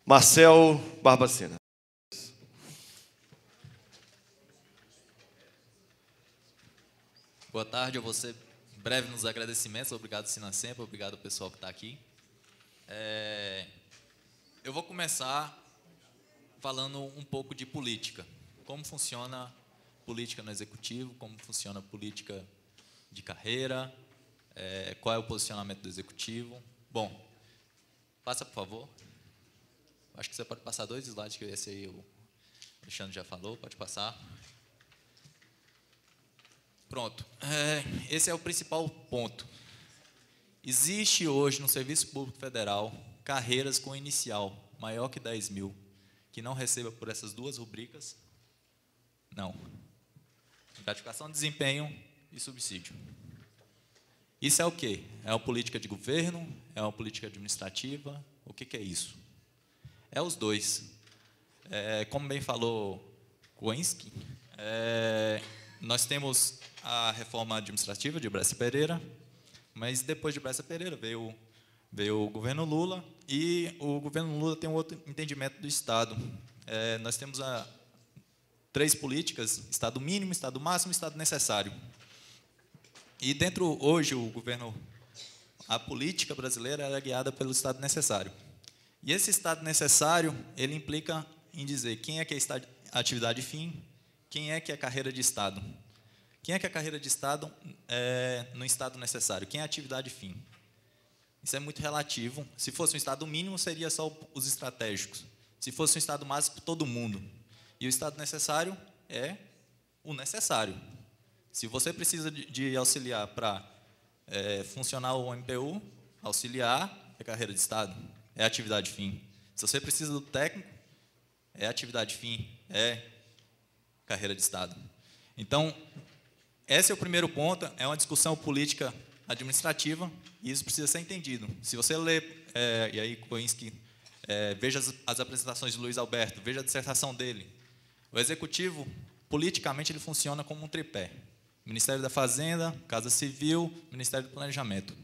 Marcel Barbacena. Boa tarde, eu vou ser breve nos agradecimentos. Obrigado, Sinacemp, obrigado ao pessoal que está aqui. Eu vou começar falando um pouco de política. Como funciona política no Executivo, como funciona política de carreira, qual é o posicionamento do Executivo. Bom, passa, por favor. Acho que você pode passar 2 slides, que esse aí o Alexandre já falou, pode passar. Pronto. Esse é o principal ponto. Existe hoje no Serviço Público Federal carreiras com inicial maior que 10 mil, que não receba por essas 2 rubricas? Não. Gratificação de desempenho e subsídio. Isso é o quê? É uma política de governo? É uma política administrativa? O que é isso? É os dois. Como bem falou Koinski, nós temos a reforma administrativa de Bresser Pereira, mas depois de Bresser Pereira veio o governo Lula, e o governo Lula tem um outro entendimento do Estado. Nós temos 3 políticas: Estado mínimo, Estado máximo e Estado necessário. E dentro, hoje, a política brasileira é guiada pelo Estado necessário. E esse Estado necessário, ele implica em dizer quem é que é atividade fim, quem é que é carreira de Estado. Quem é que é carreira de Estado no Estado necessário? Quem é atividade fim? Isso é muito relativo. Se fosse um Estado mínimo, seria só os estratégicos. Se fosse um Estado máximo, todo mundo. E o Estado necessário é o necessário. Se você precisa de auxiliar para funcionar o MPU, auxiliar é carreira de Estado, é atividade fim. Se você precisa do técnico, é atividade fim, é carreira de Estado. Então, esse é o primeiro ponto, é uma discussão política administrativa, e isso precisa ser entendido. Se você ler, e aí Koinski, veja as apresentações de Luiz Alberto, veja a dissertação dele. O Executivo, politicamente, ele funciona como um tripé: Ministério da Fazenda, Casa Civil, Ministério do Planejamento.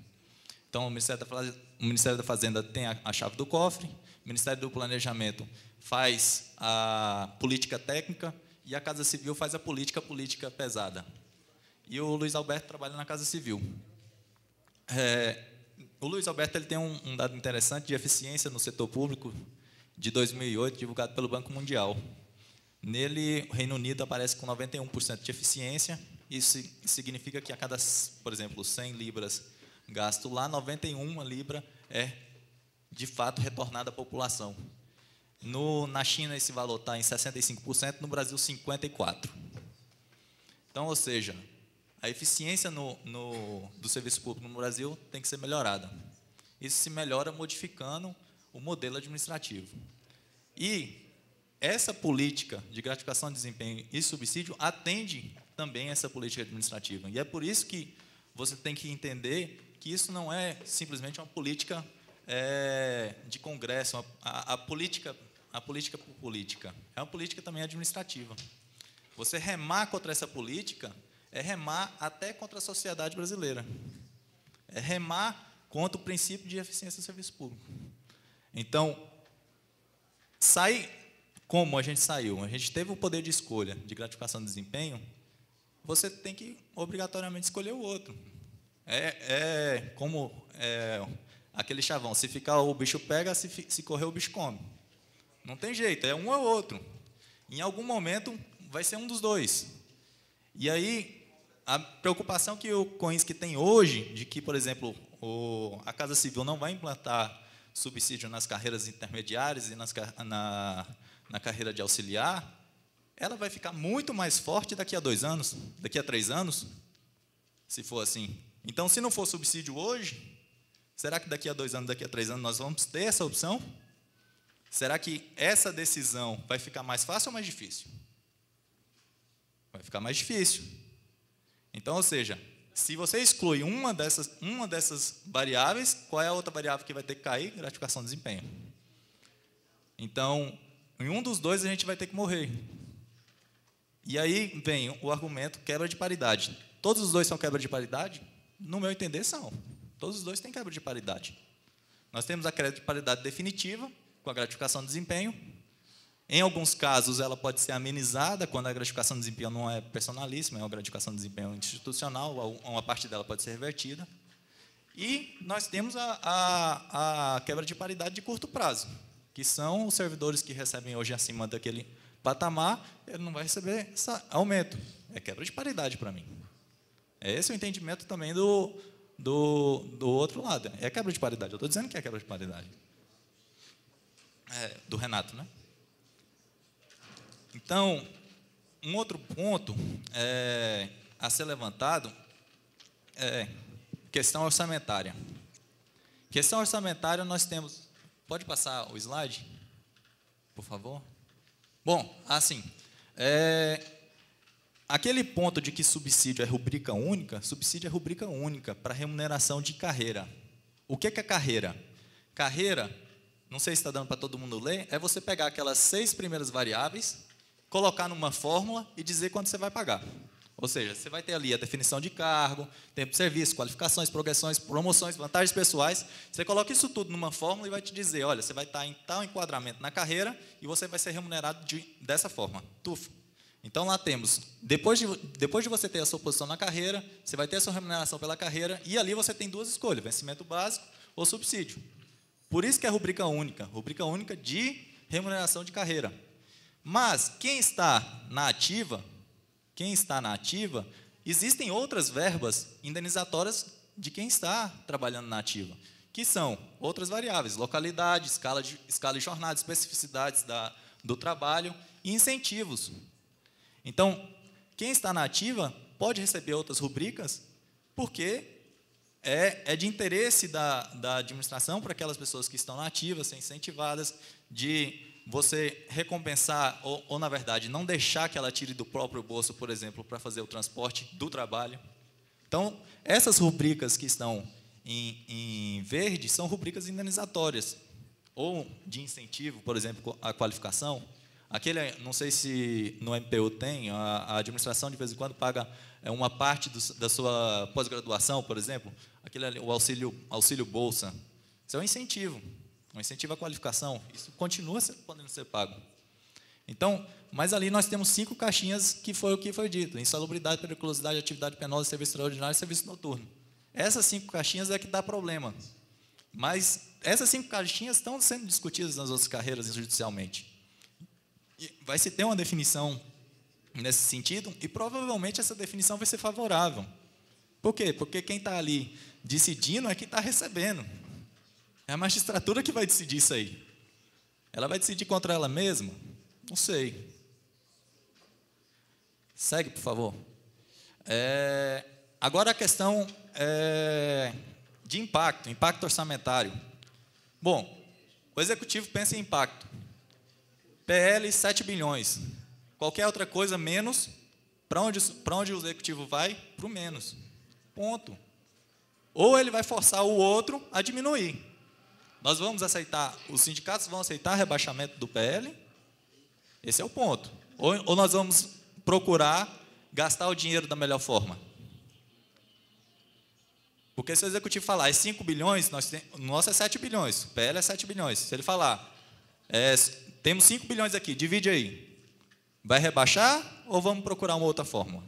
Então, o Ministério da Fazenda tem a chave do cofre, o Ministério do Planejamento faz a política técnica e a Casa Civil faz a política pesada. E o Luiz Alberto trabalha na Casa Civil. O Luiz Alberto ele tem um dado interessante de eficiência no setor público de 2008, divulgado pelo Banco Mundial. Nele, o Reino Unido aparece com 91% de eficiência. Isso significa que a cada, por exemplo, 100 libras gasto lá, 91 libra é, de fato, retornada à população. Na China, esse valor está em 65%, no Brasil, 54%. Então, ou seja, a eficiência do serviço público no Brasil tem que ser melhorada. Isso se melhora modificando o modelo administrativo. E essa política de gratificação de desempenho e subsídio atende também essa política administrativa. E é por isso que você tem que entender que isso não é simplesmente uma política de Congresso, a política por política. É uma política também administrativa. Você remar contra essa política é remar até contra a sociedade brasileira. É remar contra o princípio de eficiência do serviço público. Então, como a gente saiu? A gente teve o poder de escolha de gratificação de desempenho, você tem que obrigatoriamente escolher o outro. Como aquele chavão: se ficar o bicho pega, se correr o bicho come. Não tem jeito, é um ou outro. Em algum momento vai ser um dos dois. E aí, a preocupação que o Koinski tem hoje, de que, por exemplo, a Casa Civil não vai implantar subsídio nas carreiras intermediárias e na carreira de auxiliar, ela vai ficar muito mais forte daqui a 2 anos, daqui a 3 anos, se for assim. Então, se não for subsídio hoje, será que daqui a 2 anos, daqui a 3 anos, nós vamos ter essa opção? Será que essa decisão vai ficar mais fácil ou mais difícil? Vai ficar mais difícil. Então, ou seja, se você exclui uma dessas variáveis, qual é a outra variável que vai ter que cair? Gratificação de desempenho. Então, em um dos dois, a gente vai ter que morrer. E aí vem o argumento quebra de paridade. Todos os dois são quebra de paridade? No meu entender, são. Todos os dois têm quebra de paridade. Nós temos a quebra de paridade definitiva com a gratificação de desempenho. Em alguns casos, ela pode ser amenizada quando a gratificação de desempenho não é personalíssima, é uma gratificação de desempenho institucional, uma parte dela pode ser revertida. E nós temos a quebra de paridade de curto prazo, que são os servidores que recebem hoje acima daquele patamar, ele não vai receber esse aumento. É quebra de paridade para mim. Esse é o entendimento também do outro lado. É quebra de paridade. Eu estou dizendo que é quebra de paridade. Do Renato, né? Então, um outro ponto a ser levantado é questão orçamentária. Questão orçamentária, nós temos... Pode passar o slide, por favor? Bom, assim, aquele ponto de que subsídio é rubrica única, subsídio é rubrica única para remuneração de carreira. O que é carreira? Carreira, não sei se está dando para todo mundo ler, é você pegar aquelas 6 primeiras variáveis, colocar numa fórmula e dizer quanto você vai pagar. Ou seja, você vai ter ali a definição de cargo, tempo de serviço, qualificações, progressões, promoções, vantagens pessoais. Você coloca isso tudo numa fórmula e vai te dizer, olha, você vai estar em tal enquadramento na carreira e você vai ser remunerado dessa forma. Tufo. Então, lá temos, depois de você ter a sua posição na carreira, você vai ter a sua remuneração pela carreira e ali você tem 2 escolhas, vencimento básico ou subsídio. Por isso que é rubrica única de remuneração de carreira. Mas, quem está na ativa, existem outras verbas indenizatórias de quem está trabalhando na ativa, que são outras variáveis, localidade, escala de jornada, especificidades do trabalho e incentivos. Então, quem está na ativa pode receber outras rubricas, porque é de interesse da administração para aquelas pessoas que estão na ativa, ser incentivadas, de você recompensar, ou, na verdade, não deixar que ela tire do próprio bolso, por exemplo, para fazer o transporte do trabalho. Então, essas rubricas que estão em verde são rubricas indenizatórias, ou de incentivo, por exemplo, a qualificação. Aquele, não sei se no MPU tem, a administração de vez em quando paga uma parte da sua pós-graduação, por exemplo, aquele ali, o auxílio bolsa. Isso é um incentivo à qualificação. Isso continua podendo ser pago. Então, mas ali nós temos 5 caixinhas que foi o que foi dito: insalubridade, periculosidade, atividade penosa, serviço extraordinário e serviço noturno. Essas 5 caixinhas é que dá problema. Mas essas 5 caixinhas estão sendo discutidas nas outras carreiras judicialmente. E vai se ter uma definição nesse sentido e provavelmente essa definição vai ser favorável. Por quê? Porque quem está ali decidindo é quem está recebendo. É a magistratura que vai decidir isso aí. Ela vai decidir contra ela mesma? Não sei. Segue, por favor. Agora a questão de impacto orçamentário. Bom, o Executivo pensa em impacto. PL 7 bilhões. Qualquer outra coisa menos, para onde o Executivo vai? Para o menos. Ponto. Ou ele vai forçar o outro a diminuir. Nós vamos aceitar, os sindicatos vão aceitar rebaixamento do PL? Esse é o ponto. Ou nós vamos procurar gastar o dinheiro da melhor forma? Porque se o Executivo falar 5 bilhões, o nosso é 7 bilhões, o PL é 7 bilhões. Se ele falar, temos 5 bilhões aqui, divide aí. Vai rebaixar ou vamos procurar uma outra fórmula?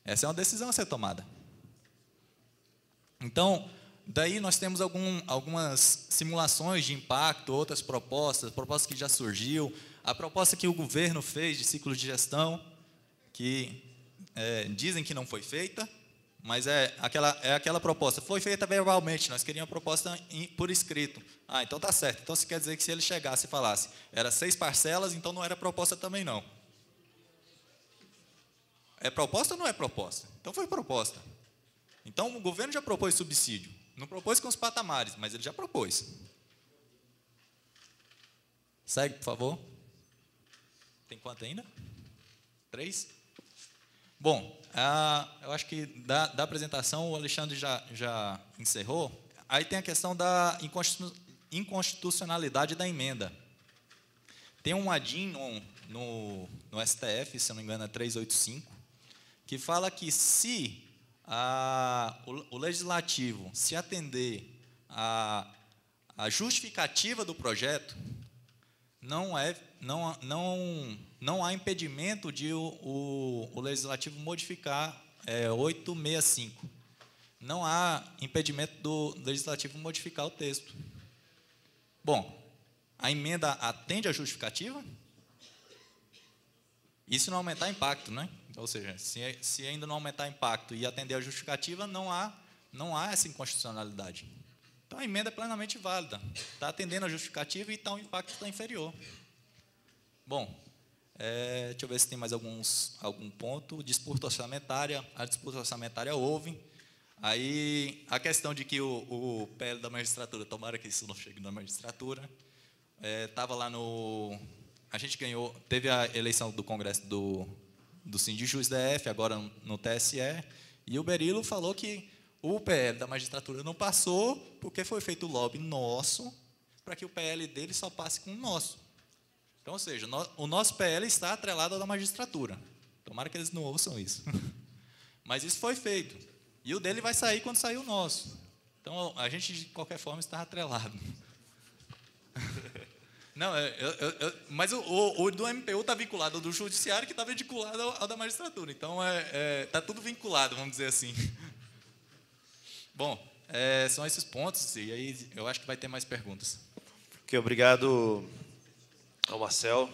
Essa é uma decisão a ser tomada. Então, daí nós temos algumas simulações de impacto, outras propostas que já surgiu, a proposta que o governo fez de ciclo de gestão, que dizem que não foi feita, mas é aquela proposta, foi feita verbalmente, nós queríamos uma proposta por escrito. Ah, então está certo. Então, isso quer dizer que se ele chegasse e falasse, era 6 parcelas, então não era proposta também não. É proposta ou não é proposta? Então foi proposta. Então, o governo já propôs subsídio. Não propôs com os patamares, mas ele já propôs. Segue, por favor. Tem quanto ainda? 3? Bom, eu acho que da apresentação o Alexandre já encerrou. Aí tem a questão da inconstitucionalidade da emenda. Tem um ADIM no STF, se não me engano é 385, que fala que se o legislativo se atender A justificativa do projeto não há impedimento de o Legislativo modificar 865. Não há impedimento do Legislativo modificar o texto. Bom, a emenda atende à justificativa? Isso não aumentar impacto, né? Ou seja, se ainda não aumentar impacto e atender à justificativa, não há essa inconstitucionalidade. Então, a emenda é plenamente válida. Está atendendo à justificativa e então, o impacto está inferior. Bom, deixa eu ver se tem mais algum ponto. Disputa orçamentária. A disputa orçamentária houve. Aí, a questão de que o PL da magistratura, tomara que isso não chegue na magistratura, estava lá no... A gente ganhou, teve a eleição do Congresso do Sindjuiz DF, agora no TSE, e o Berilo falou que o PL da magistratura não passou porque foi feito o lobby nosso para que o PL dele só passe com o nosso. Então, ou seja, o nosso PL está atrelado ao da magistratura. Tomara que eles não ouçam isso. Mas isso foi feito. E o dele vai sair quando sair o nosso. Então, a gente, de qualquer forma, está atrelado. Não, mas o do MPU está vinculado ao do Judiciário, que está vinculado ao da magistratura. Então, está tudo vinculado, vamos dizer assim. Bom, são esses pontos, e aí eu acho que vai ter mais perguntas. Ok, obrigado ao Marcel.